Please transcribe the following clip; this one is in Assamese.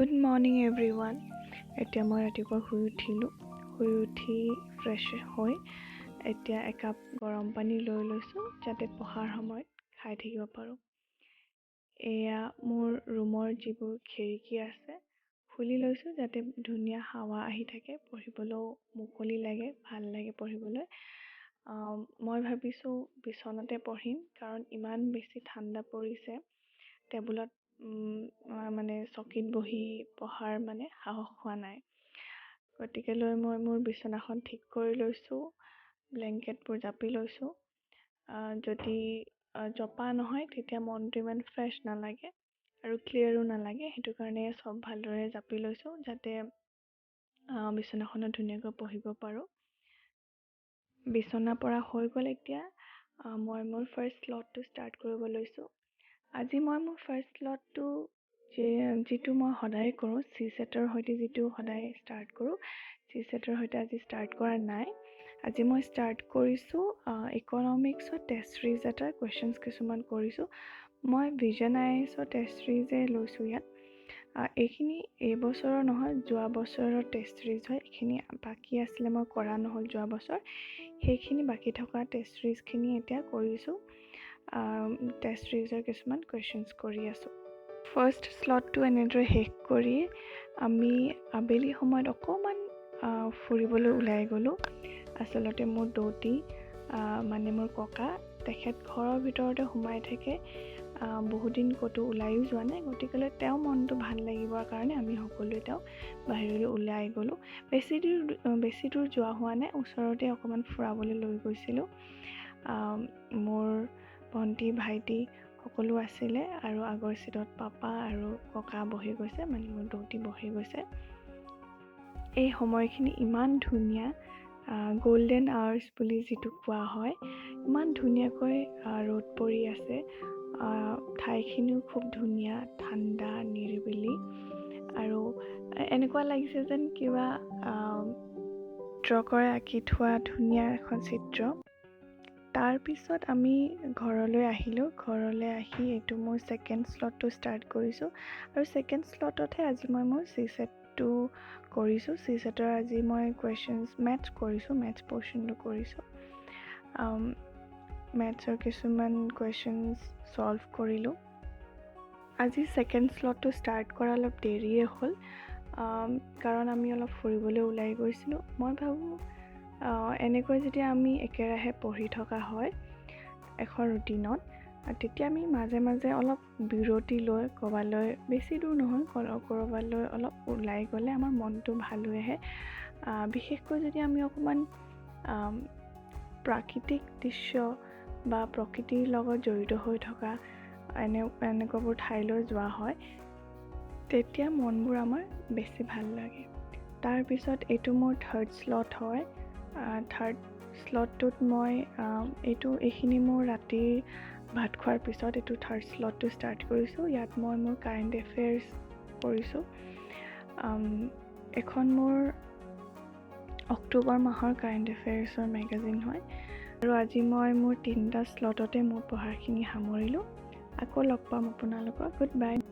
Good morning everyone. এতিয়া মই ৰাতিপুৱা শুই উঠি ফ্ৰেছ হৈ এতিয়া একাপ গৰম পানী লৈ লৈছোঁ যাতে পঢ়াৰ সময়ত খাই থাকিব পাৰোঁ। এয়া মোৰ ৰুমৰ যিবোৰ খিৰিকী আছে খুলি লৈছোঁ যাতে ধুনীয়া হাৱা আহি থাকে, পঢ়িবলৈও মুকলি লাগে, ভাল লাগে পঢ়িবলৈ। মই ভাবিছোঁ বিচনাতে পঢ়িম কাৰণ ইমান বেছি ঠাণ্ডা পৰিছে। টেবুলত চকীত বহি পঢ়াৰ সাহস হোৱা নাই। গতিকে মই মোৰ বিচনাখন ঠিক কৰি লৈছোঁ, ব্লেংকেটবোৰ জাপি লৈছোঁ। যদি জপা নহয় তেতিয়া মনটো ইমান ফ্ৰেছ নালাগে আৰু ক্লিয়াৰো নালাগে, সেইটো কাৰণে চব ভালদৰে জাপি লৈছোঁ যাতে বিচনাখনত ধুনীয়াকৈ পঢ়িব পাৰোঁ। বিচনা পৰা হৈ গ'ল। এতিয়া মই মোৰ ফাৰ্ষ্ট শ্লটটো ষ্টাৰ্ট কৰিব লৈছোঁ। আজি মই মোৰ ফাৰ্ষ্ট শ্লটটো যিটো মই সদায় কৰোঁ, CSATৰ সৈতে যিটো সদায় ষ্টাৰ্ট কৰোঁ, CSATৰ সৈতে আজি ষ্টাৰ্ট কৰা নাই। আজি মই ষ্টাৰ্ট কৰিছোঁ ইকনমিক্সৰ টেষ্ট চিৰিজ এটাৰ কুৱেশ্যনছ কিছুমান কৰিছোঁ। মই ভিজন IASৰ টেষ্ট চিৰিজে লৈছোঁ ইয়াত। এইখিনি এইবছৰৰ নহয়, যোৱা বছৰৰ টেষ্ট চিৰিজ হয়। এইখিনি বাকী আছিলে, মই কৰা নহ'ল যোৱা বছৰ। সেইখিনি বাকী থকা টেষ্ট চিৰিজখিনি এতিয়া কৰিছোঁ। টেষ্ট চিৰিজৰ কিছুমান কুৱেশ্যনছ কৰি আছোঁ। ফাৰ্ষ্ট শ্লটটো এনেদৰে শেষ কৰি আমি আবেলি সময়ত অকণমান ফুৰিবলৈ ওলাই গ'লোঁ। আচলতে মোৰ দৌতি মোৰ ককা, তেখেত ঘৰৰ ভিতৰতে সোমাই থাকে, বহুদিন ক'তো ওলাইও যোৱা নাই। গতিকে তেওঁ মনটো ভাল লাগিবৰ কাৰণে আমি সকলোৱে তেওঁক বাহিৰলৈ ওলাই গ'লোঁ। বেছি দূৰ যোৱা হোৱা নাই, ওচৰতে অকণমান ফুৰাবলৈ লৈ গৈছিলোঁ। মোৰ ভণ্টি, ভাইটি সকলো আছিলে আৰু আগৰ চিটত পাপা আৰু ককা বহি গৈছে, মোৰ দৌতি বহি গৈছে। এই সময়খিনি ইমান ধুনীয়া, গল্ডেন আৱাৰ্ছ বুলি যিটো কোৱা হয়, ইমান ধুনীয়াকৈ ৰ'দ পৰি আছে। ঠাইখিনিও খুব ধুনীয়া, ঠাণ্ডা, নিৰিবিলি আৰু এনেকুৱা লাগিছে যেন কিবা চিত্ৰকৰে আঁকি থোৱা ধুনীয়া এখন চিত্ৰ। তাৰপিছত আমি ঘৰলৈ আহিলোঁ। ঘৰলৈ আহি এইটো মোৰ ছেকেণ্ড শ্লটটো ষ্টাৰ্ট কৰিছোঁ আৰু ছেকেণ্ড শ্লটতহে আজি মই মোৰ CSATটো কৰিছোঁ। CSATৰ আজি মই কুৱেশ্যনছ মেথছ কৰিছোঁ, মেথছ পৰ্শ্যনটো কৰিছোঁ। মেথছৰ কিছুমান কুৱেশ্যনছ ছল্ভ কৰিলোঁ। আজি ছেকেণ্ড শ্লটটো ষ্টাৰ্ট কৰা অলপ দেৰিয়ে হ'ল, কাৰণ আমি অলপ ফুৰিবলৈ ওলাই গৈছিলোঁ। মই ভাবোঁ এনেকৈ যেতিয়া আমি একেৰাহে পঢ়ি থকা হয় এখন ৰুটিনত, তেতিয়া আমি মাজে মাজে অলপ বিৰতি লৈ ক'ৰবালৈ, বেছি দূৰ নহয়, ক'ৰবালৈ অলপ ওলাই গ'লে আমাৰ মনটো ভাল হৈ আহে। বিশেষকৈ যদি আমি অকণমান প্ৰাকৃতিক দৃশ্য বা প্ৰকৃতিৰ লগত জড়িত হৈ থকা এনেকুৱাবোৰ ঠাইলৈ যোৱা হয়, তেতিয়া মনবোৰ আমাৰ বেছি ভাল লাগে। তাৰপিছত এইটো মোৰ থাৰ্ড শ্লট হয়। থাৰ্ড শ্লটটোত মই এইখিনি মোৰ ৰাতিৰ ভাত খোৱাৰ পিছত এইটো থাৰ্ড শ্লটটো ষ্টাৰ্ট কৰিছোঁ। ইয়াত মই মোৰ কাৰেণ্ট এফেয়াৰ্ছ কৰিছোঁ। এখন মোৰ অক্টোবৰ মাহৰ কাৰেণ্ট এফেয়াৰ্ছৰ মেগাজিন হয় আৰু আজি মই মোৰ 3টা শ্লটতে মোৰ পঢ়াখিনি সামৰিলোঁ। আকৌ লগ পাম আপোনালোকক। Good bye.